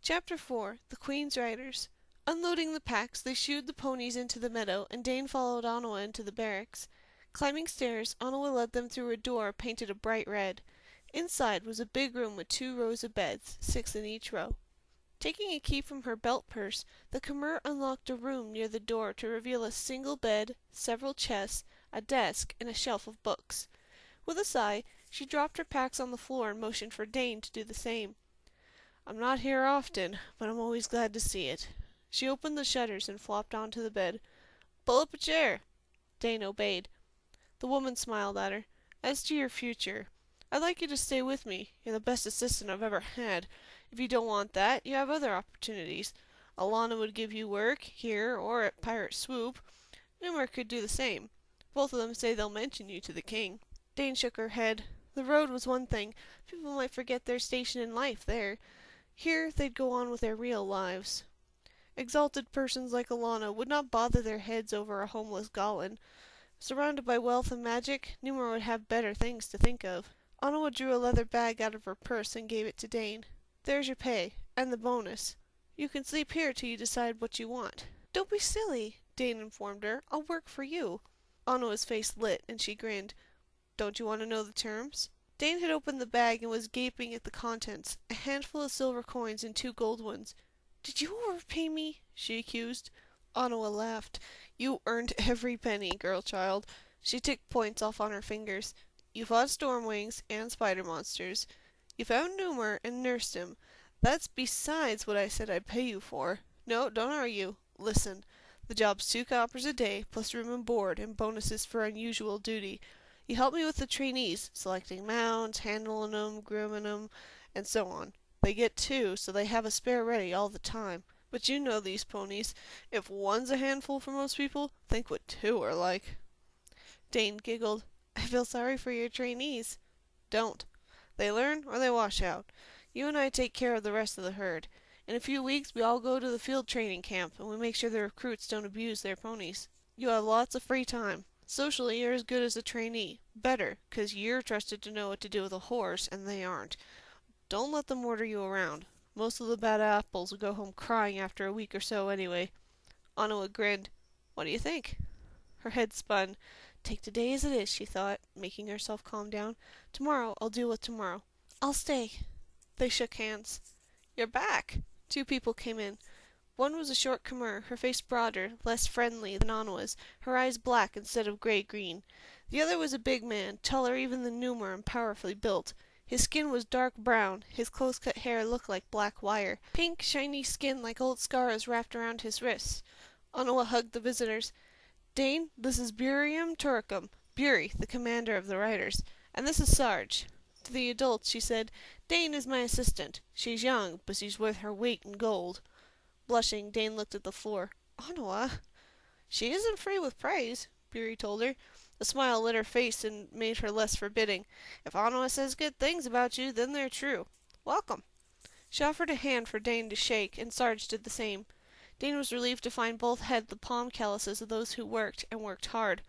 Chapter 4. The Queen's Riders. Unloading the packs, they shooed the ponies into the meadow, and Dane followed Onawa into the barracks. Climbing stairs, Onawa led them through a door painted a bright red. Inside was a big room with 2 rows of beds, 6 in each row. Taking a key from her belt purse, the Khmer unlocked a room near the door to reveal a single bed, several chests, a desk, and a shelf of books. With a sigh, she dropped her packs on the floor and motioned for Dane to do the same. "I'm not here often, but I'm always glad to see it." She opened the shutters and flopped onto the bed. "Pull up a chair." Dane obeyed. The woman smiled at her. "As to your future, I'd like you to stay with me. You're the best assistant I've ever had. If you don't want that, you have other opportunities. Alana would give you work, here or at Pirate Swoop. Numer could do the same. Both of them say they'll mention you to the king." Dane shook her head. The road was one thing. People might forget their station in life there. Here they'd go on with their real lives. Exalted persons like Alana would not bother their heads over a homeless Goblin. Surrounded by wealth and magic, Numer would have better things to think of. Onawa drew a leather bag out of her purse and gave it to Dane. "There's your pay, and the bonus. You can sleep here till you decide what you want." "Don't be silly," Dane informed her. "I'll work for you." Onawa's face lit, and she grinned. "Don't you want to know the terms?" Dane had opened the bag and was gaping at the contents, a handful of silver coins and 2 gold ones. "Did you overpay me?" she accused. Onawa laughed. "You earned every penny, girl child." She ticked points off on her fingers. "You fought stormwings and spider monsters. You found Numer and nursed him. That's besides what I said I'd pay you for. No, don't argue. Listen. The job's 2 coppers a day, plus room and board, and bonuses for unusual duty. You help me with the trainees, selecting mounts, handling 'em, grooming 'em, and so on. They get 2, so they have a spare ready all the time. But you know these ponies. If one's a handful for most people, think what 2 are like." Dane giggled. "I feel sorry for your trainees." "Don't. They learn or they wash out. You and I take care of the rest of the herd. In a few weeks we all go to the field training camp, and we make sure the recruits don't abuse their ponies. You have lots of free time. Socially you're as good as a trainee. Better, 'cause you're trusted to know what to do with a horse, and they aren't. Don't let them order you around. Most of the bad apples will go home crying after a week or so anyway." Onawa grinned. "What do you think?" Her head spun. "Take today as it is," she thought, making herself calm down. "Tomorrow I'll deal with tomorrow. I'll stay." They shook hands. "You're back." 2 people came in. One was a short Khmer, her face broader, less friendly than Onawa's, her eyes black instead of grey-green. The other was a big man, taller even than Numer and powerfully built. His skin was dark brown, his close-cut hair looked like black wire. Pink, shiny skin like old scars wrapped around his wrists. Onawa hugged the visitors. "Dane, this is Buriam Turkum, Buri, the commander of the riders. And this is Sarge." To the adults she said, "Dane is my assistant. She's young, but she's worth her weight in gold." Blushing, Dane looked at the floor. "Onawa." "She isn't free with praise," Buri told her. A smile lit her face and made her less forbidding. "If Onawa says good things about you, then they're true. Welcome." She offered a hand for Dane to shake, and Sarge did the same. Dane was relieved to find both had the palm calluses of those who worked, and worked hard.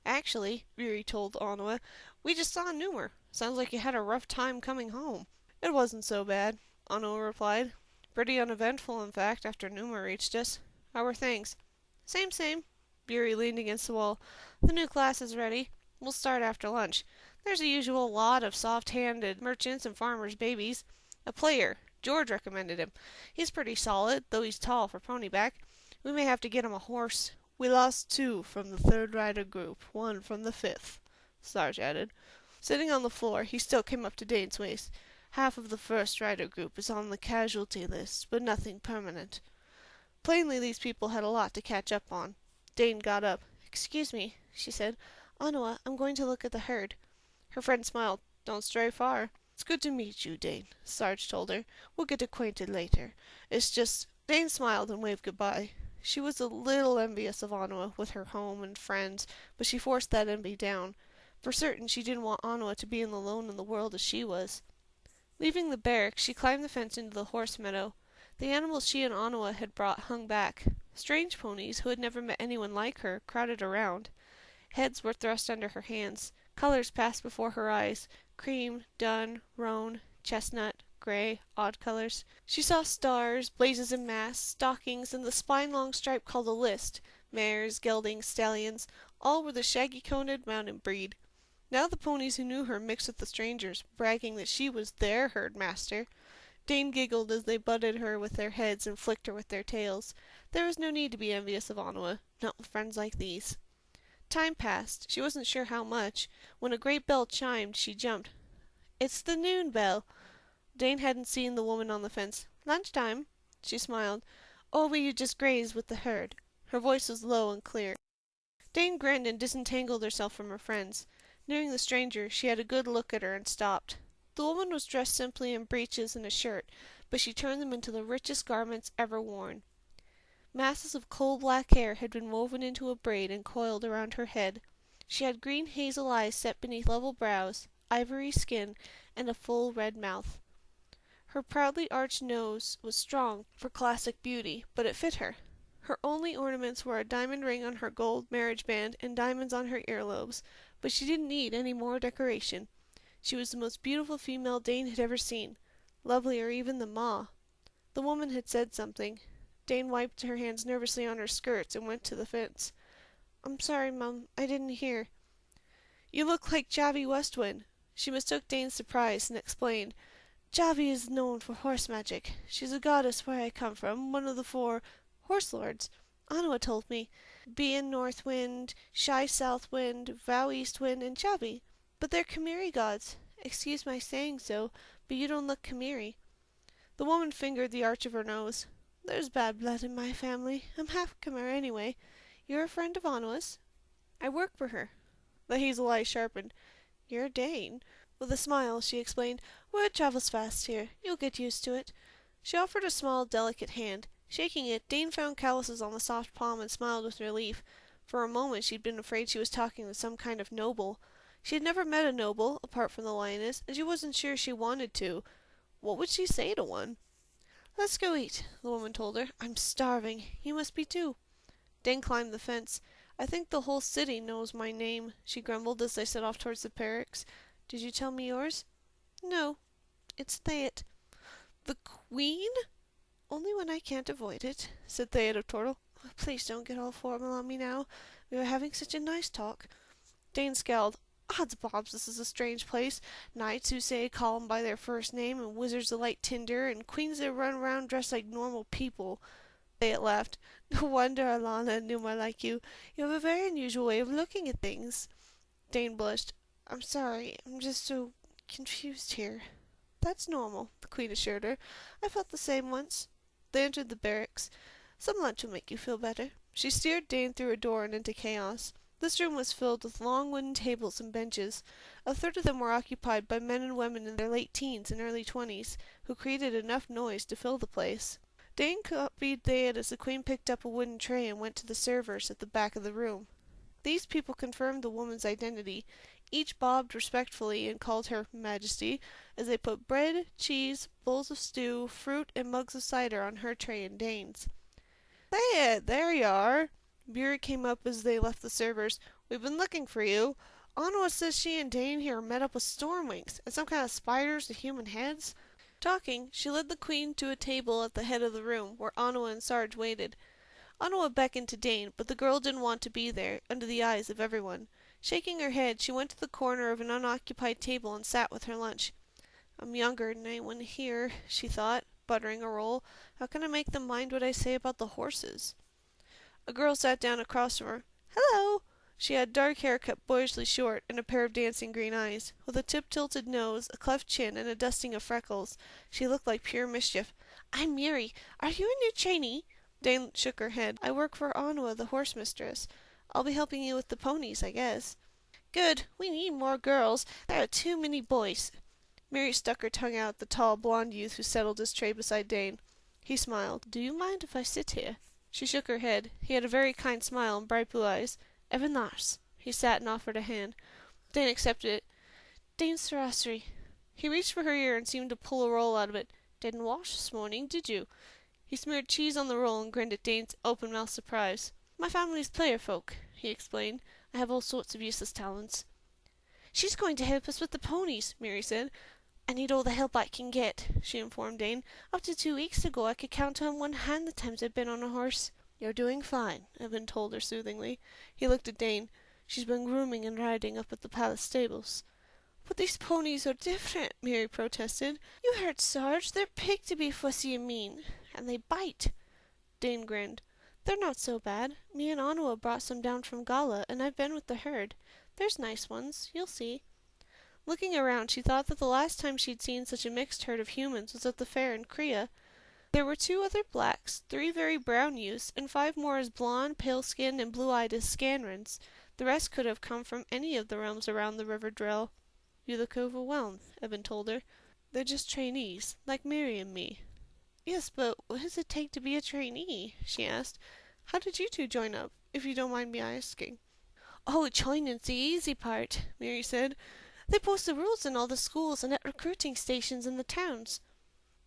"Actually," Buri told Onawa, "we just saw Numer. Sounds like you had a rough time coming home." "It wasn't so bad," Onawa replied. "Pretty uneventful, in fact, after Numer reached us. How were things?" "Same, same." Buri leaned against the wall. "The new class is ready. We'll start after lunch. There's a usual lot of soft-handed merchants and farmers' babies. A player. George recommended him. He's pretty solid, though he's tall for ponyback. We may have to get him a horse." "We lost 2 from the 3rd rider group, 1 from the 5th," Sarge added. Sitting on the floor, he still came up to Dane's waist. "Half of the 1st rider group is on the casualty list, but nothing permanent." Plainly these people had a lot to catch up on. Dane got up. "Excuse me," she said. "Onawa, I'm going to look at the herd." Her friend smiled. "Don't stray far." "It's good to meet you, Dane," Sarge told her. "We'll get acquainted later. It's just—" Dane smiled and waved goodbye. She was a little envious of Onawa, with her home and friends, but she forced that envy down. For certain she didn't want Onawa to be as alone in the world as she was. Leaving the barracks, she climbed the fence into the horse meadow. The animals she and Onawa had brought hung back. Strange ponies, who had never met anyone like her, crowded around. Heads were thrust under her hands. Colors passed before her eyes. Cream, dun, roan, chestnut, grey, odd colours. She saw stars, blazes and masts, stockings, and the spine-long stripe called a list, mares, geldings, stallions, all were the shaggy-coated mountain breed. Now the ponies who knew her mixed with the strangers, bragging that she was their herd-master. Dane giggled as they butted her with their heads and flicked her with their tails. There was no need to be envious of Onawa, not with friends like these. Time passed, she wasn't sure how much. When a great bell chimed, she jumped. "It's the noon bell." Dane hadn't seen the woman on the fence. "Lunch time?" She smiled. "Or will you just graze with the herd?" Her voice was low and clear. Dane grinned and disentangled herself from her friends. Nearing the stranger, she had a good look at her and stopped. The woman was dressed simply in breeches and a shirt, but she turned them into the richest garments ever worn. Masses of coal-black hair had been woven into a braid and coiled around her head. She had green hazel eyes set beneath level brows, ivory skin, and a full red mouth. Her proudly arched nose was strong for classic beauty, but it fit her. Her only ornaments were a diamond ring on her gold marriage band and diamonds on her earlobes, but she didn't need any more decoration. She was the most beautiful female Dane had ever seen, lovelier even than Ma. The woman had said something. Dane wiped her hands nervously on her skirts and went to the fence. "I'm sorry, Mum, I didn't hear." "You look like Javi Westwind." She mistook Dane's surprise and explained. "Javi is known for horse magic. She's a goddess where I come from, one of the 4 horse lords. Anawa told me. Bein North Wind, Shy South Wind, Vow East Wind, and Javi. But they're Khmeri gods. Excuse my saying so, but you don't look Khmeri." The woman fingered the arch of her nose. "There's bad blood in my family. I'm half Khmer anyway. You're a friend of Anawa's?" "I work for her." The hazel eyes sharpened. "You're Dane." With a smile, she explained, "Word travels fast here. You'll get used to it." She offered a small, delicate hand. Shaking it, Dane found calluses on the soft palm and smiled with relief. For a moment she'd been afraid she was talking to some kind of noble. She had never met a noble, apart from the lioness, and she wasn't sure she wanted to. What would she say to one? "Let's go eat," the woman told her. "I'm starving. You must be too." Dane climbed the fence. "I think the whole city knows my name," she grumbled as they set off towards the barracks. "Did you tell me yours?" "No. It's Thaet." "The Queen?" "Only when I can't avoid it," said Thaet of Tortle. "Oh, please don't get all formal on me now. We were having such a nice talk." Dane scowled. "Odds bobs, this is a strange place. Knights who say call 'em by their first name, and wizards that light tinder, and queens that run around dressed like normal people." Thaet laughed. "No wonder Alana and Numa like you. You have a very unusual way of looking at things." Dane blushed. "I'm sorry. I'm just so confused here." "That's normal," the Queen assured her. "I felt the same once." They entered the barracks. "Some lunch will make you feel better." She steered Dane through a door and into chaos. This room was filled with long wooden tables and benches. A third of them were occupied by men and women in their late teens and early 20s, who created enough noise to fill the place. Dane copied Thaet as the Queen picked up a wooden tray and went to the servers at the back of the room. These people confirmed the woman's identity. Each bobbed respectfully and called her Majesty as they put bread, cheese, bowls of stew, fruit, and mugs of cider on her tray and Dane's. "Thaet, there you are!" Bury came up as they left the servers. "We've been looking for you. Anawa says she and Dane here met up with stormwings and some kind of spiders with human heads." Talking, she led the Queen to a table at the head of the room, where Anawa and Sarge waited. Anawa beckoned to Dane, but the girl didn't want to be there, under the eyes of everyone. Shaking her head, she went to the corner of an unoccupied table and sat with her lunch. "I'm younger than anyone here," she thought, buttering a roll. "How can I make them mind what I say about the horses?" A girl sat down across from her. "Hello!" She had dark hair cut boyishly short, and a pair of dancing green eyes. With a tip-tilted nose, a cleft chin, and a dusting of freckles, she looked like pure mischief. "I'm Miri. Are you a new trainee?" Dane shook her head. "I work for Anawa, the horse mistress. I'll be helping you with the ponies, I guess." "Good. We need more girls. There are too many boys." Mary stuck her tongue out at the tall, blonde youth who settled his tray beside Dane. He smiled. "Do you mind if I sit here?" She shook her head. He had a very kind smile and bright blue eyes. "Evan Lars." He sat and offered a hand. Dane accepted it. "Dane Sarasri." He reached for her ear and seemed to pull a roll out of it. "Didn't wash this morning, did you?" He smeared cheese on the roll and grinned at Dane's open-mouthed surprise. "My family's player folk," he explained. "I have all sorts of useless talents." "She's going to help us with the ponies," Mary said. "I need all the help I can get," she informed Dane. "Up to 2 weeks ago I could count on one hand the times I've been on a horse." "You're doing fine," Evan told her soothingly. He looked at Dane. "She's been grooming and riding up at the palace stables." "But these ponies are different," Mary protested. "You heard Sarge. They're picked to be fussy and mean. And they bite." Dane grinned. "They're not so bad. Me and Onawa brought some down from Gala, and I've been with the herd. There's nice ones. You'll see." Looking around, she thought that the last time she'd seen such a mixed herd of humans was at the fair in Krea. There were 2 other blacks, 3 very brown youths, and 5 more as blonde, pale-skinned, and blue-eyed as Scanrans. The rest could have come from any of the realms around the River Drill. "You look overwhelmed," Evan told her. "They're just trainees, like Mary and me." "Yes, but what does it take to be a trainee?" she asked. "How did you 2 join up, if you don't mind me asking?" "Oh, joining's the easy part," Mary said. "They post the rules in all the schools and at recruiting stations in the towns."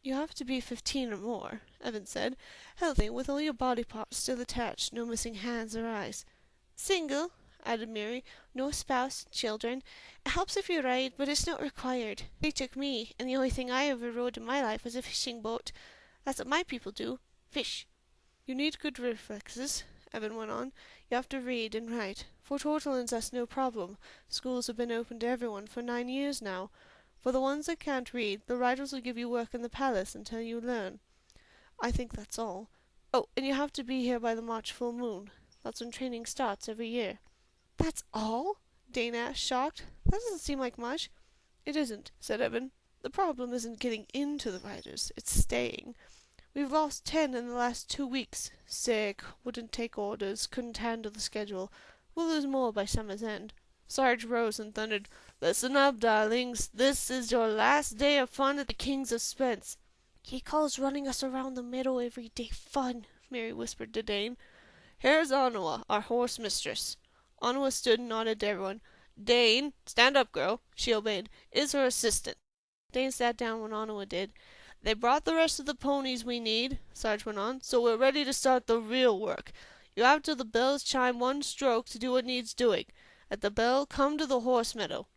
"You have to be 15 or more," Evan said. "Healthy, with all your body parts still attached, no missing hands or eyes." "Single," added Mary. "No spouse, children. It helps if you ride, but it's not required. They took me, and the only thing I ever rode in my life was a fishing boat. That's what my people do. Fish." "You need good reflexes," Evan went on. "You have to read and write. For Tortolans that's no problem. Schools have been open to everyone for 9 years now. For the ones that can't read, the riders will give you work in the palace until you learn. I think that's all. Oh, and you have to be here by the March full moon. That's when training starts every year." "That's all?" Dane asked, shocked. "That doesn't seem like much." "It isn't," said Evan. "The problem isn't getting into the riders, it's staying. We've lost 10 in the last 2 weeks. Sick, wouldn't take orders, couldn't handle the schedule. We'll lose more by summer's end." Sarge rose and thundered, "Listen up, darlings. This is your last day of fun at the King's expense." "He calls running us around the meadow every day fun," Mary whispered to Dane. "Here's Onawa, our horse mistress." Onawa stood and nodded to everyone. "Dane, stand up, girl," she obeyed, "is her assistant." Dane sat down when Onawa did. "They brought the rest of the ponies we need," Sarge went on, "so we're ready to start the real work. You have till the bells chime 1 stroke to do what needs doing. At the bell, come to the horse meadow."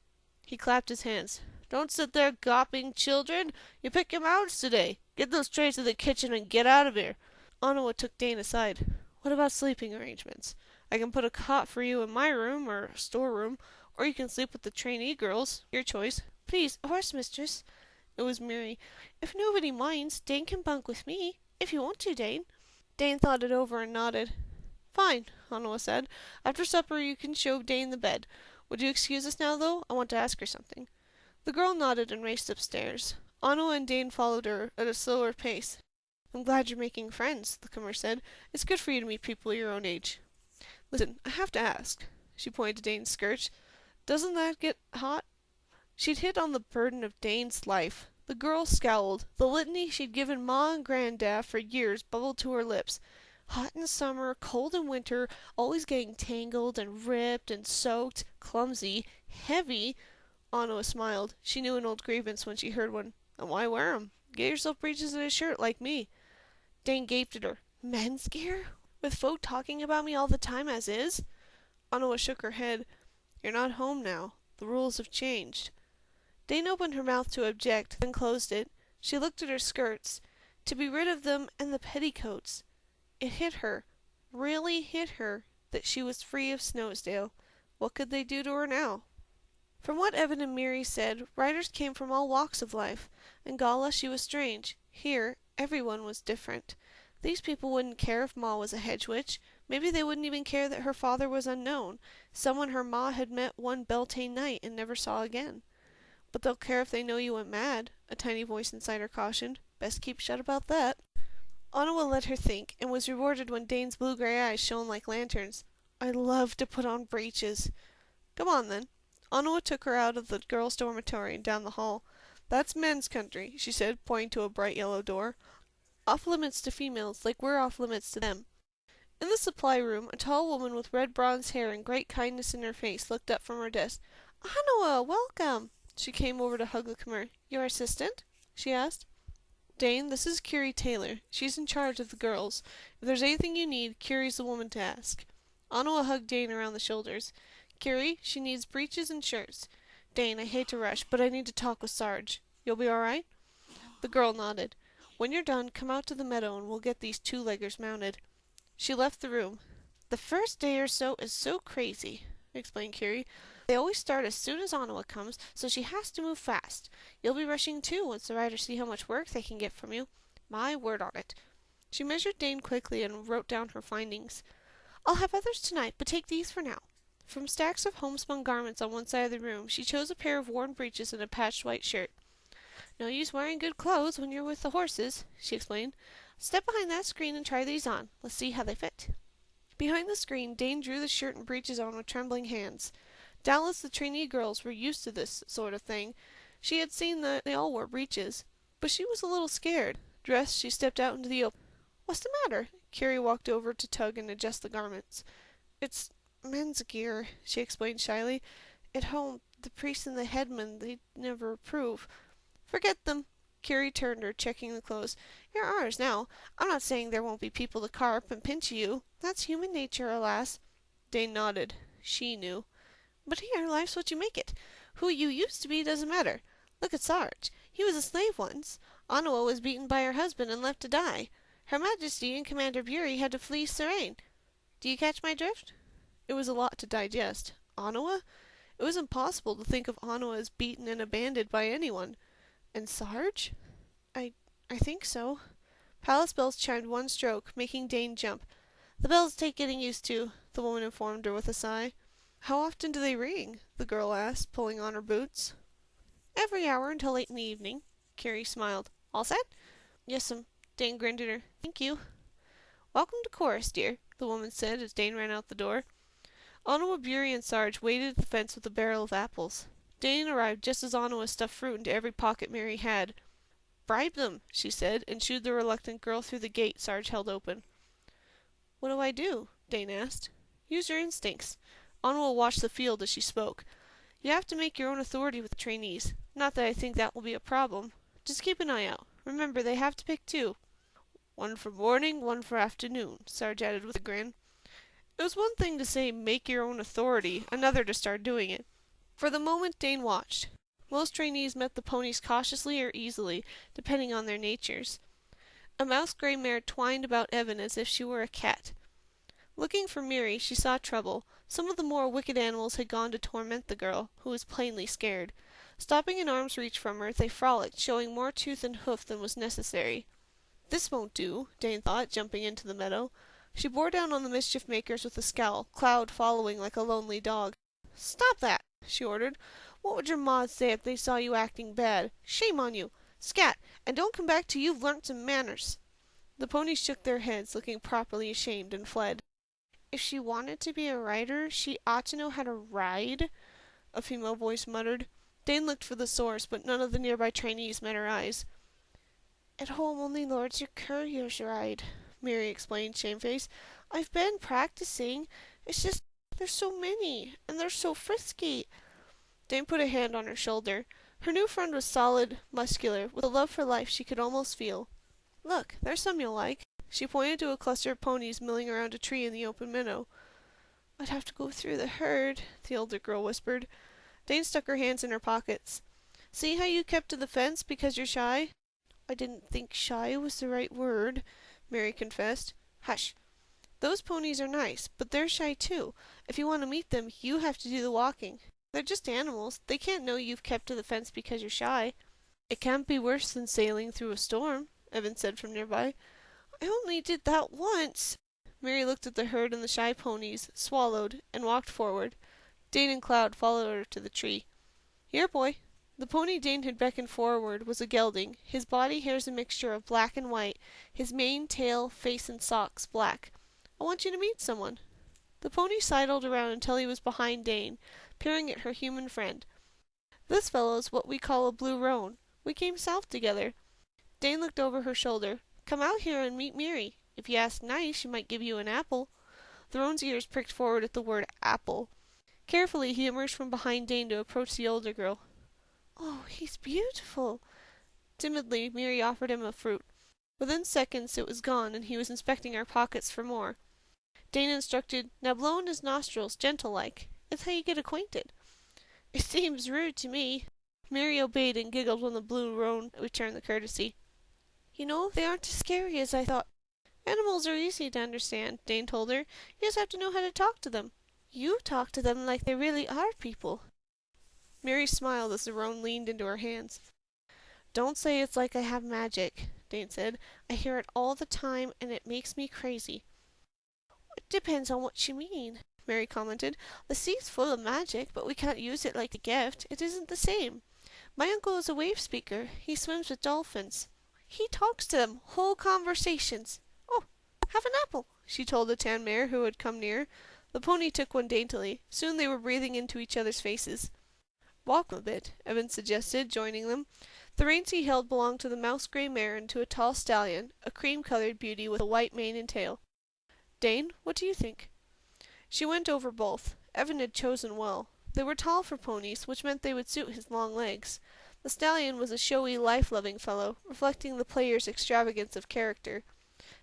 He clapped his hands. "Don't sit there gawping, children. You pick your mouths today. Get those trays to the kitchen and get out of here." Onawa took Dane aside. "What about sleeping arrangements? I can put a cot for you in my room or storeroom, or you can sleep with the trainee girls. Your choice." "Please, horse mistress." It was Mary. "If nobody minds, Dane can bunk with me. If you want to, Dane." Dane thought it over and nodded. "Fine," Onawa said. "After supper you can show Dane the bed. Would you excuse us now, though? I want to ask her something." The girl nodded and raced upstairs. Onawa and Dane followed her at a slower pace. "I'm glad you're making friends," the comer said. "It's good for you to meet people your own age. Listen, I have to ask." She pointed to Dane's skirt. "Doesn't that get hot?" She'd hit on the burden of Dane's life. The girl scowled. The litany she'd given Ma and Granddad for years bubbled to her lips. Hot in summer, cold in winter, always getting tangled and ripped and soaked, clumsy, heavy. Onawa smiled. She knew an old grievance when she heard one. "And why wear 'em? Get yourself breeches and a shirt, like me." Dane gaped at her. "Men's gear? With folk talking about me all the time as is?" Onawa shook her head. "You're not home now. The rules have changed." Dane opened her mouth to object, then closed it. She looked at her skirts. To be rid of them and the petticoats. It hit her, really hit her, that she was free of Snows-dale. What could they do to her now? From what Evan and Mary said, riders came from all walks of life. In Gala she was strange. Here, everyone was different. These people wouldn't care if Ma was a hedge witch. Maybe they wouldn't even care that her father was unknown, someone her Ma had met one Beltane night and never saw again. "But they'll care if they know you went mad," a tiny voice inside her cautioned. "Best keep shut about that." Onawa let her think, and was rewarded when Dane's blue-gray eyes shone like lanterns. "I love to put on breeches." "Come on, then." Onawa took her out of the girls' dormitory and down the hall. "That's men's country," she said, pointing to a bright yellow door. "Off limits to females, like we're off limits to them." In the supply room, a tall woman with red bronze hair and great kindness in her face looked up from her desk. "Onawa, welcome." She came over to hug the comer. "Your assistant?" she asked. "Dane, this is Curie Taylor. She's in charge of the girls. If there's anything you need, Curie's the woman to ask." Onawa hugged Dane around the shoulders. "Curie, she needs breeches and shirts. Dane, I hate to rush, but I need to talk with Sarge. You'll be all right?" The girl nodded. "When you're done, come out to the meadow and we'll get these two-leggers mounted." She left the room. "The first day or so is so crazy," explained Curie. "They always start as soon as Ottawa comes, so she has to move fast. You'll be rushing too, once the riders see how much work they can get from you. My word on it." She measured Dane quickly and wrote down her findings. "I'll have others tonight, but take these for now." From stacks of homespun garments on one side of the room, she chose a pair of worn breeches and a patched white shirt. "No use wearing good clothes when you're with the horses," she explained. "Step behind that screen and try these on. Let's see how they fit." Behind the screen, Dane drew the shirt and breeches on with trembling hands. Doubtless the trainee girls were used to this sort of thing. She had seen that they all wore breeches. But she was a little scared. Dressed, she stepped out into the open. "What's the matter?" Carrie walked over to tug and adjust the garments. "It's men's gear," she explained shyly. "At home, the priest and the headman, they'd never approve." "Forget them." Carrie turned her, checking the clothes. "You're ours now. I'm not saying there won't be people to carp and pinch you. That's human nature, alas." Dane nodded. She knew. "But here, life's what you make it. Who you used to be doesn't matter. Look at Sarge. He was a slave once. Ottawa was beaten by her husband and left to die. Her Majesty and Commander Bury had to flee Suresnes. Do you catch my drift?" It was a lot to digest. Ottawa? It was impossible to think of Ottawa as beaten and abandoned by anyone. And Sarge? I think so." Palace bells chimed one stroke, making Dane jump. "The bells take getting used to," the woman informed her with a sigh. "How often do they ring?" the girl asked, pulling on her boots. "Every hour until late in the evening." Carrie smiled. "All set?" "Yes'm." Dane grinned at her. "Thank you." "Welcome to chorus, dear," the woman said as Dane ran out the door. Ottawa, Bury, and Sarge waited at the fence with a barrel of apples. Dane arrived just as Ottawa stuffed fruit into every pocket Mary had. "Bribe them," she said, and shooed the reluctant girl through the gate Sarge held open. "What do I do?" Dane asked. "Use your instincts." Ottawa watched the field as she spoke. "You have to make your own authority with the trainees. Not that I think that will be a problem. Just keep an eye out. Remember, they have to pick two." "One for morning, one for afternoon," Sarge added with a grin. It was one thing to say make your own authority, another to start doing it. For the moment Dane watched. Most trainees met the ponies cautiously or easily, depending on their natures. A mouse-gray mare twined about Evan as if she were a cat. Looking for Mary, she saw trouble. Some of the more wicked animals had gone to torment the girl, who was plainly scared. Stopping in arm's reach from her, they frolicked, showing more tooth and hoof than was necessary. "This won't do," Dane thought, jumping into the meadow. She bore down on the mischief-makers with a scowl, Cloud following like a lonely dog. "Stop that!" she ordered. "What would your ma's say if they saw you acting bad? Shame on you! Scat, and don't come back till you've learnt some manners." The ponies shook their heads, looking properly ashamed, and fled. "If she wanted to be a rider, she ought to know how to ride," a female voice muttered. Dane looked for the source, but none of the nearby trainees met her eyes. "At home only lords or couriers ride," Mary explained, shamefaced. "I've been practicing. It's just there's so many, and they're so frisky." Dane put a hand on her shoulder. Her new friend was solid, muscular, with a love for life she could almost feel. "Look, there's some you'll like." She pointed to a cluster of ponies milling around a tree in the open meadow. "I'd have to go through the herd," the older girl whispered. Dane stuck her hands in her pockets. "See how you kept to the fence because you're shy?" "I didn't think shy was the right word," Mary confessed. "Hush. Those ponies are nice, but they're shy too. If you want to meet them, you have to do the walking. They're just animals. They can't know you've kept to the fence because you're shy." "It can't be worse than sailing through a storm," Evan said from nearby. "I only did that once." Mary looked at the herd and the shy ponies, swallowed, and walked forward. Dane and Cloud followed her to the tree. "Here, boy." The pony Dane had beckoned forward was a gelding, his body hairs a mixture of black and white, his mane, tail, face, and socks black. "I want you to meet someone." The pony sidled around until he was behind Dane, peering at her human friend. "This fellow's what we call a blue roan. We came south together." Dane looked over her shoulder. "Come out here and meet Mary. If you ask nice, she might give you an apple." The roan's ears pricked forward at the word apple. Carefully he emerged from behind Dane to approach the older girl. "Oh, he's beautiful." Timidly, Mary offered him a fruit. Within seconds it was gone, and he was inspecting our pockets for more. Dane instructed, "Now blow in his nostrils, gentle-like. It's how you get acquainted." "It seems rude to me." Mary obeyed and giggled when the blue roan returned the courtesy. You know, they aren't as scary as I thought. Animals are easy to understand, Dane told her. You just have to know how to talk to them. You talk to them like they really are people. Mary smiled as the roan leaned into her hands. Don't say it's like I have magic, Dane said. I hear it all the time and it makes me crazy. It depends on what you mean, Mary commented. The sea's full of magic, but we can't use it like a gift. It isn't the same. My uncle is a wave speaker. He swims with dolphins. He talks to them, whole conversations. Oh, have an apple, she told the tan mare who had come near. The pony took one daintily. Soon they were breathing into each other's faces. Walk a bit, Evan suggested, joining them. The reins he held belonged to the mouse-grey mare and to a tall stallion, a cream-colored beauty with a white mane and tail. Dane, what do you think? She went over both. Evan had chosen well. They were tall for ponies, which meant they would suit his long legs. The stallion was a showy, life-loving fellow, reflecting the player's extravagance of character.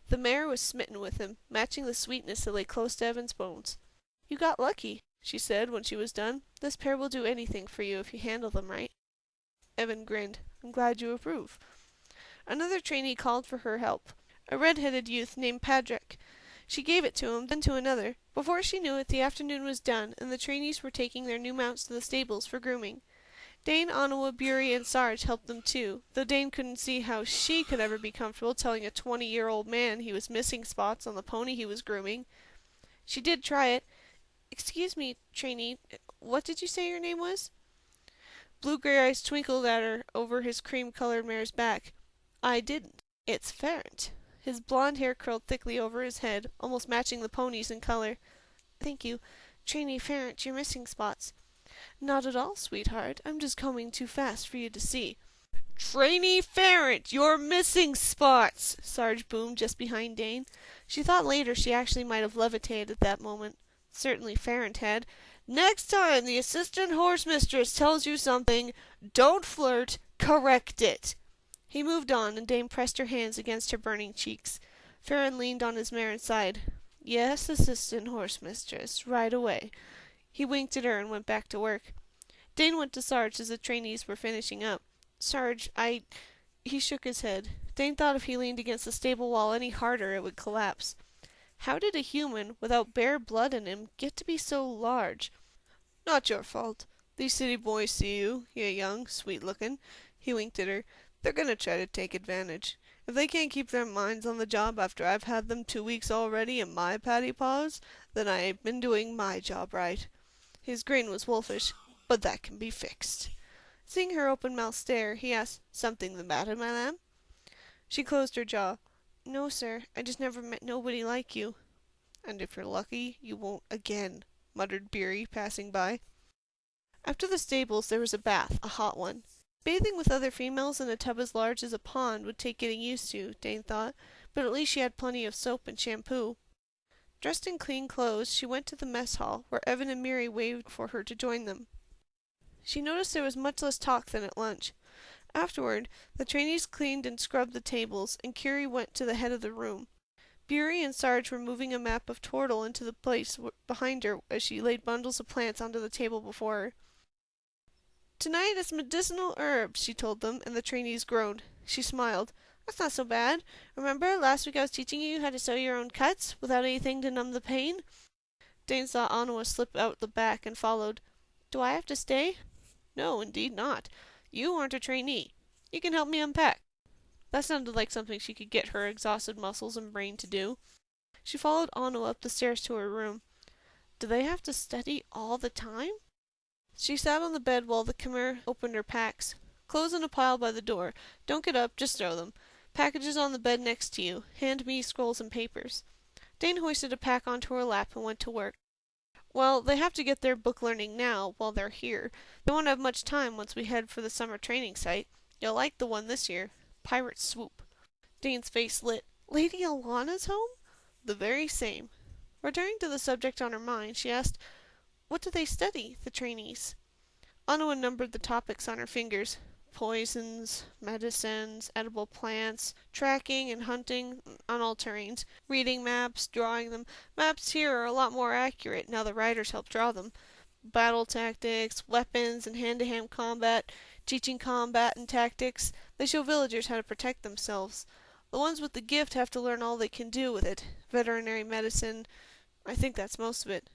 The mare was smitten with him, matching the sweetness that lay close to Evan's bones. You got lucky, she said when she was done. This pair will do anything for you if you handle them right. Evan grinned. I'm glad you approve. Another trainee called for her help, a red-headed youth named Padraig. She gave it to him, then to another. Before she knew it, the afternoon was done, and the trainees were taking their new mounts to the stables for grooming. Dane, Onawa, Bury, and Sarge helped them too, though Dane couldn't see how she could ever be comfortable telling a 20-year-old man he was missing spots on the pony he was grooming. She did try it. Excuse me, trainee, what did you say your name was? Blue-gray eyes twinkled at her over his cream-colored mare's back. I didn't. It's Ferret. His blond hair curled thickly over his head, almost matching the pony's in color. Thank you. Trainee Ferret, you're missing spots. Not at all, sweetheart. I'm just combing too fast for you to see. Trainee Ferret, you're missing spots! Sarge boomed just behind Dane. She thought later she actually might have levitated at that moment. Certainly Ferret had. Next time the assistant horse mistress tells you something, don't flirt, correct it. He moved on, and Dame pressed her hands against her burning cheeks. Ferret leaned on his mare and sighed. Yes, assistant horse mistress, right away. He winked at her and went back to work. Dane went to Sarge as the trainees were finishing up. Sarge, He shook his head. Dane thought if he leaned against the stable wall any harder it would collapse. How did a human, without bare blood in him, get to be so large? Not your fault. These city boys see you. You're young, sweet-looking. He winked at her. They're gonna try to take advantage. If they can't keep their minds on the job after I've had them 2 weeks already in my patty paws, then I've been doing my job right. His grin was wolfish. But that can be fixed. Seeing her open-mouthed stare, he asked, Something the matter, my lamb? She closed her jaw. No, sir. I just never met nobody like you. And if you're lucky, you won't again, muttered Beery, passing by. After the stables there was a bath, a hot one. Bathing with other females in a tub as large as a pond would take getting used to, Dane thought, but at least she had plenty of soap and shampoo. Dressed in clean clothes, she went to the mess hall, where Evan and Mary waved for her to join them. She noticed there was much less talk than at lunch. Afterward, the trainees cleaned and scrubbed the tables, and Curie went to the head of the room. Bury and Sarge were moving a map of Tortle into the place behind her as she laid bundles of plants onto the table before her. Tonight it's medicinal herbs, she told them, and the trainees groaned. She smiled. That's not so bad. Remember, last week I was teaching you how to sew your own cuts, without anything to numb the pain? Dane saw Onawa slip out the back and followed. Do I have to stay? No, indeed not. You aren't a trainee. You can help me unpack. That sounded like something she could get her exhausted muscles and brain to do. She followed Onawa up the stairs to her room. Do they have to study all the time? She sat on the bed while the Khmer opened her packs. Clothes in a pile by the door. Don't get up, just throw them. Packages on the bed next to you. Hand me scrolls and papers. Dane hoisted a pack onto her lap and went to work. Well, they have to get their book learning now, while they're here. They won't have much time once we head for the summer training site. You'll like the one this year. Pirate Swoop. Dane's face lit. Lady Alana's home? The very same. Returning to the subject on her mind, she asked, What do they study, the trainees? Onawa numbered the topics on her fingers. Poisons, medicines, edible plants, tracking and hunting on all terrains, reading maps, drawing them. Maps here are a lot more accurate now the writers help draw them. Battle tactics, weapons, and hand-to-hand combat. teaching combat and tactics. They show villagers how to protect themselves. The ones with the gift have to learn all they can do with it. Veterinary medicine, I think that's most of it."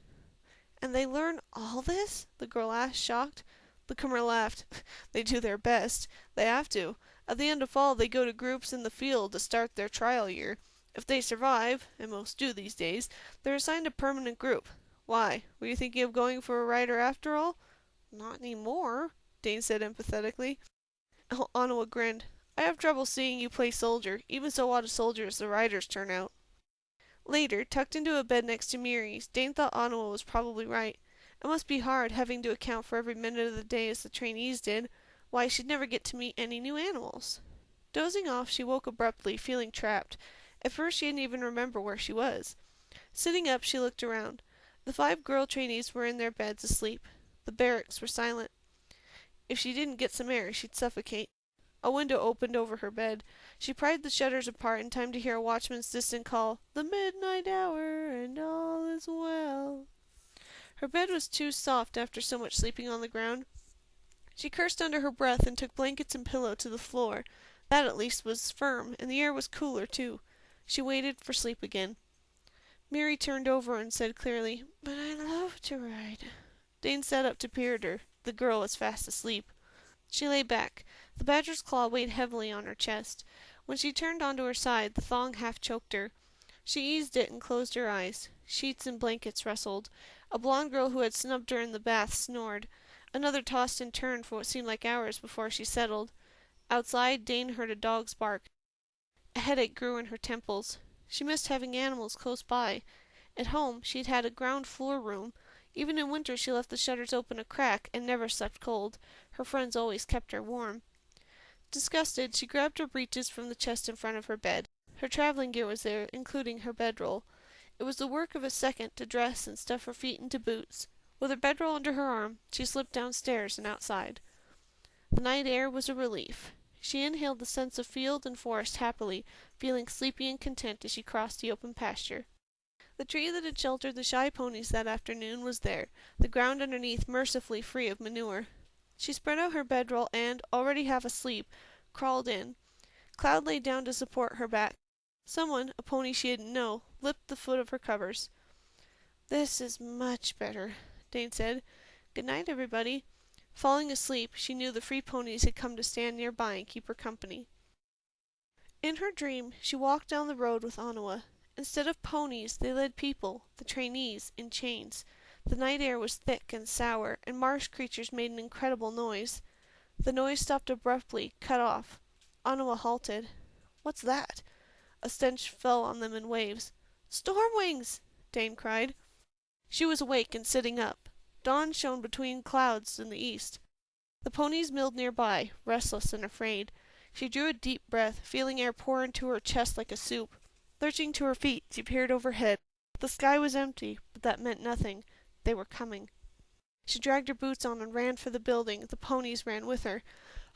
"And they learn all this?" the girl asked, shocked. The comer laughed. "They do their best. They have to. At the end of fall they go to groups in the field to start their trial year. If they survive, and most do these days, they're assigned a permanent group. Why, were you thinking of going for a rider after all?" "Not any more," Dane said emphatically. Onawa grinned. "I have trouble seeing you play soldier, even so odd a soldier as the riders turn out." Later, tucked into a bed next to Miri's, Dane thought Onawa was probably right. It must be hard having to account for every minute of the day as the trainees did. Why, she'd never get to meet any new animals. Dozing off, she woke abruptly, feeling trapped. At first she didn't even remember where she was. Sitting up, she looked around. The 5 girl trainees were in their beds asleep. The barracks were silent. If she didn't get some air, she'd suffocate. A window opened over her bed. She pried the shutters apart in time to hear a watchman's distant call, "The midnight hour, and all is well." Her bed was too soft after so much sleeping on the ground. She cursed under her breath and took blankets and pillow to the floor. That at least was firm, and the air was cooler too. She waited for sleep again. Miri turned over and said clearly, "But I love to ride." Dane sat up to peer at her. The girl was fast asleep. She lay back. The badger's claw weighed heavily on her chest. When she turned onto her side, the thong half choked her. She eased it and closed her eyes. Sheets and blankets rustled. A blonde girl who had snubbed her in the bath snored. Another tossed and turned for what seemed like hours before she settled. Outside, Dane heard a dog's bark. A headache grew in her temples. She missed having animals close by. At home, she'd had a ground floor room. Even in winter she left the shutters open a crack and never slept cold. Her friends always kept her warm. Disgusted, she grabbed her breeches from the chest in front of her bed. Her traveling gear was there, including her bedroll. It was the work of a second to dress and stuff her feet into boots. With her bedroll under her arm, she slipped downstairs and outside. The night air was a relief. She inhaled the scents of field and forest happily, feeling sleepy and content as she crossed the open pasture. The tree that had sheltered the shy ponies that afternoon was there, the ground underneath mercifully free of manure. She spread out her bedroll and, already half asleep, crawled in. Cloud lay down to support her back. Someone, a pony she didn't know, lipped the foot of her covers. "This is much better," Dane said. "Good night, everybody." Falling asleep, she knew the free ponies had come to stand nearby and keep her company. In her dream, she walked down the road with Onawa. Instead of ponies, they led people, the trainees, in chains. The night air was thick and sour, and marsh creatures made an incredible noise. The noise stopped abruptly, cut off. Onawa halted. "What's that?" A stench fell on them in waves. "Storm wings!" Dane cried. She was awake and sitting up. Dawn shone between clouds in the east. The ponies milled nearby, restless and afraid. She drew a deep breath, feeling air pour into her chest like a soup. Lurching to her feet, she peered overhead. The sky was empty, but that meant nothing. They were coming. She dragged her boots on and ran for the building. The ponies ran with her.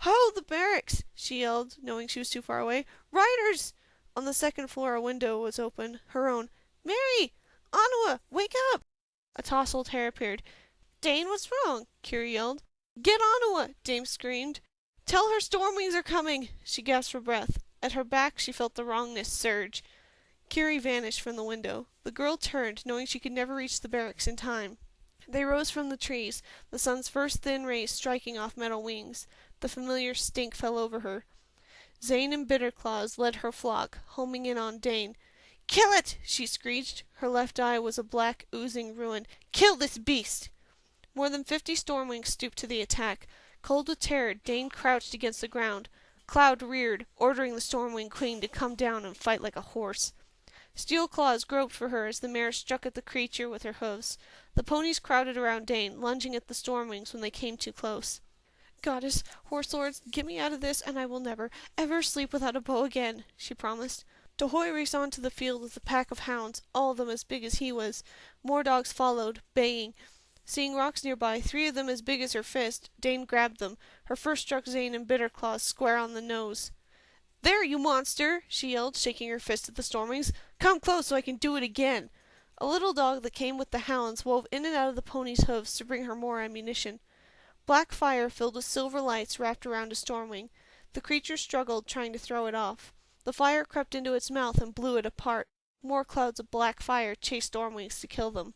"Ho, the barracks!" she yelled, knowing she was too far away. "Riders!" On the second floor a window was open. Her own. "Mary! Onawa! Wake up!" A tousled hair appeared. "Dane, what's wrong?" Kiri yelled. "Get Onawa!" Dane screamed. "Tell her Stormwings are coming!" She gasped for breath. At her back she felt the wrongness surge. Kiri vanished from the window. The girl turned, knowing she could never reach the barracks in time. They rose from the trees, the sun's first thin rays striking off metal wings. The familiar stink fell over her. Zane and Bitterclaws led her flock, homing in on Dane. "Kill it!" she screeched. Her left eye was a black, oozing ruin. "Kill this beast!" More than 50 Stormwings stooped to the attack. Cold with terror, Dane crouched against the ground. Cloud reared, ordering the Stormwing Queen to come down and fight like a horse. Steel Claws groped for her as the mare struck at the creature with her hooves. The ponies crowded around Dane, lunging at the Stormwings when they came too close. "Goddess, Horse Lords, get me out of this, and I will never, ever sleep without a bow again," she promised. Tahoe raced onto the field with a pack of hounds, all of them as big as he was. More dogs followed, baying. Seeing rocks nearby, 3 of them as big as her fist, Dane grabbed them. Her first struck Zane and Bitterclaws square on the nose. "There, you monster!" she yelled, shaking her fist at the Stormwings. "Come close so I can do it again." A little dog that came with the hounds wove in and out of the pony's hooves to bring her more ammunition. Black fire filled with silver lights wrapped around a stormwing. The creature struggled, trying to throw it off. The fire crept into its mouth and blew it apart. More clouds of black fire chased stormwings to kill them.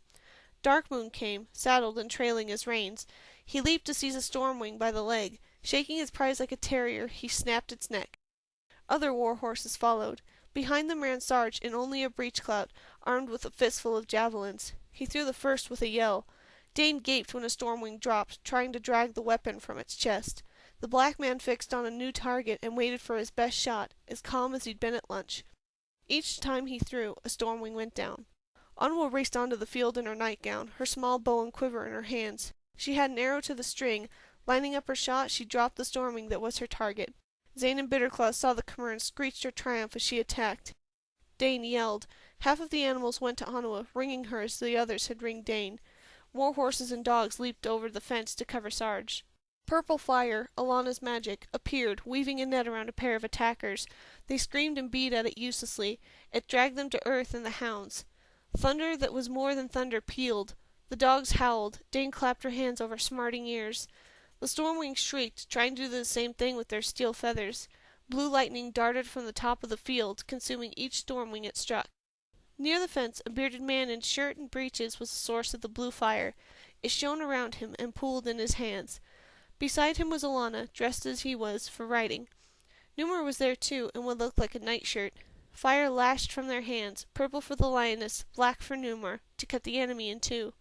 Darkmoon came, saddled and trailing his reins. He leaped to seize a stormwing by the leg. Shaking his prize like a terrier, he snapped its neck. Other war horses followed. Behind them ran Sarge in only a breechclout, armed with a fistful of javelins. He threw the first with a yell. Dane gaped when a stormwing dropped, trying to drag the weapon from its chest. The black man fixed on a new target and waited for his best shot, as calm as he'd been at lunch. Each time he threw, a stormwing went down. Onwa raced onto the field in her nightgown, her small bow and quiver in her hands. She had an arrow to the string. Lining up her shot, she dropped the stormwing that was her target. Zane and Bitterclaw saw the comer and screeched her triumph as she attacked. Dane yelled. Half of the animals went to Onwa, ringing her as the others had ringed Dane. More horses and dogs leaped over the fence to cover Sarge. Purple fire, Alana's magic, appeared, weaving a net around a pair of attackers. They screamed and beat at it uselessly. It dragged them to earth and the hounds. Thunder that was more than thunder pealed. The dogs howled. Dane clapped her hands over smarting ears. The stormwings shrieked, trying to do the same thing with their steel feathers. Blue lightning darted from the top of the field, consuming each stormwing it struck. Near the fence, a bearded man in shirt and breeches was the source of the blue fire. It shone around him and pooled in his hands. Beside him was Alana, dressed as he was, for riding. Numer was there too, in what looked like a nightshirt. Fire lashed from their hands, purple for the lioness, black for Numer, to cut the enemy in two.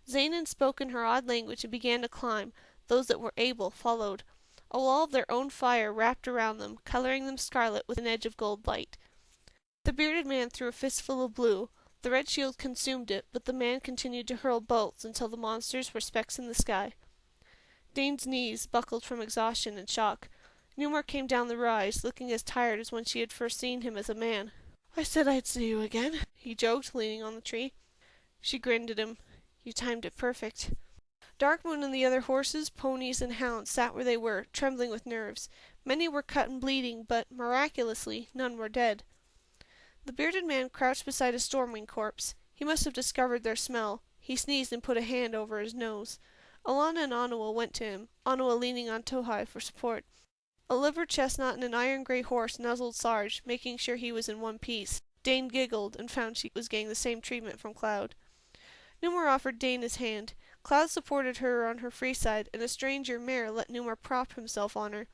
Zanin spoke in her odd language and began to climb. Those that were able followed. A wall of their own fire wrapped around them, coloring them scarlet with an edge of gold light. The bearded man threw a fistful of blue. The red shield consumed it, but the man continued to hurl bolts until the monsters were specks in the sky. Dane's knees buckled from exhaustion and shock. Numer came down the rise, looking as tired as when she had first seen him as a man. "I said I'd see you again," he joked, leaning on the tree. She grinned at him. "You timed it perfect." Darkmoon and the other horses, ponies, and hounds sat where they were, trembling with nerves. Many were cut and bleeding, but, miraculously, none were dead. The bearded man crouched beside a stormwing corpse. He must have discovered their smell. He sneezed and put a hand over his nose. Alana and Onawa went to him, Onawa leaning on Tohai for support. A liver chestnut and an iron-grey horse nuzzled Sarge, making sure he was in one piece. Dane giggled and found she was getting the same treatment from Cloud. Numer offered Dane his hand. Cloud supported her on her free side, and a stranger mare let Numer prop himself on her.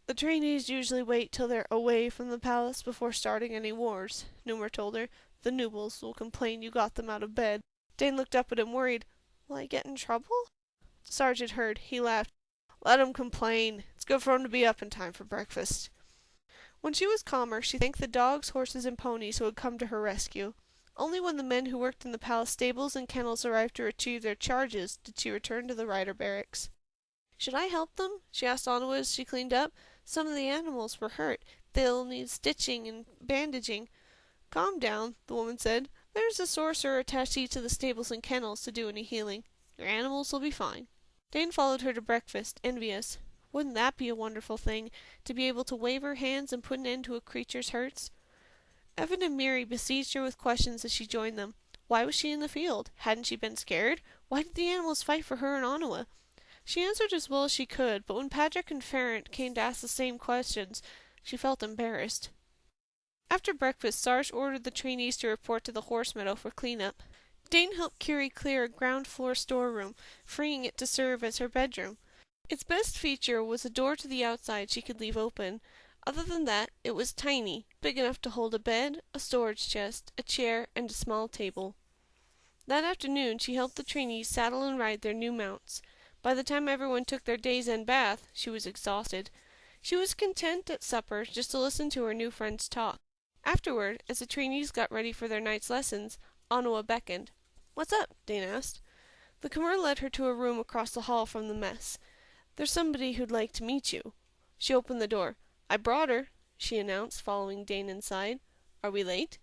"The trainees usually wait till they're away from the palace before starting any wars," Numer told her. "The nobles will complain you got them out of bed." Dane looked up at him, worried. "Will I get in trouble?" Sarge had heard. He laughed. "Let 'em complain. It's good for 'em to be up in time for breakfast." When she was calmer, she thanked the dogs, horses, and ponies who had come to her rescue. Only when the men who worked in the palace stables and kennels arrived to retrieve their charges did she return to the rider barracks. "Should I help them?" she asked Onawa as she cleaned up. "Some of the animals were hurt. They'll need stitching and bandaging." "Calm down," the woman said. "There's a sorcerer attached to each of the stables and kennels to do any healing. Your animals will be fine." Dane followed her to breakfast, envious. Wouldn't that be a wonderful thing, to be able to wave her hands and put an end to a creature's hurts? Evan and Miri besieged her with questions as she joined them. Why was she in the field? Hadn't she been scared? Why did the animals fight for her and Onawa? She answered as well as she could, but when Patrick and Ferrant came to ask the same questions, she felt embarrassed. After breakfast, Sarge ordered the trainees to report to the horse meadow for cleanup. Dane helped Curie clear a ground-floor storeroom, freeing it to serve as her bedroom. Its best feature was a door to the outside she could leave open. Other than that, it was tiny, big enough to hold a bed, a storage chest, a chair, and a small table. That afternoon she helped the trainees saddle and ride their new mounts. By the time everyone took their day's end bath, she was exhausted. She was content at supper just to listen to her new friends talk. Afterward, as the trainees got ready for their night's lessons, Onawa beckoned. "What's up?" Dane asked. The comer led her to a room across the hall from the mess. "There's somebody who'd like to meet you." She opened the door. "I brought her," she announced, following Dane inside. "Are we late?"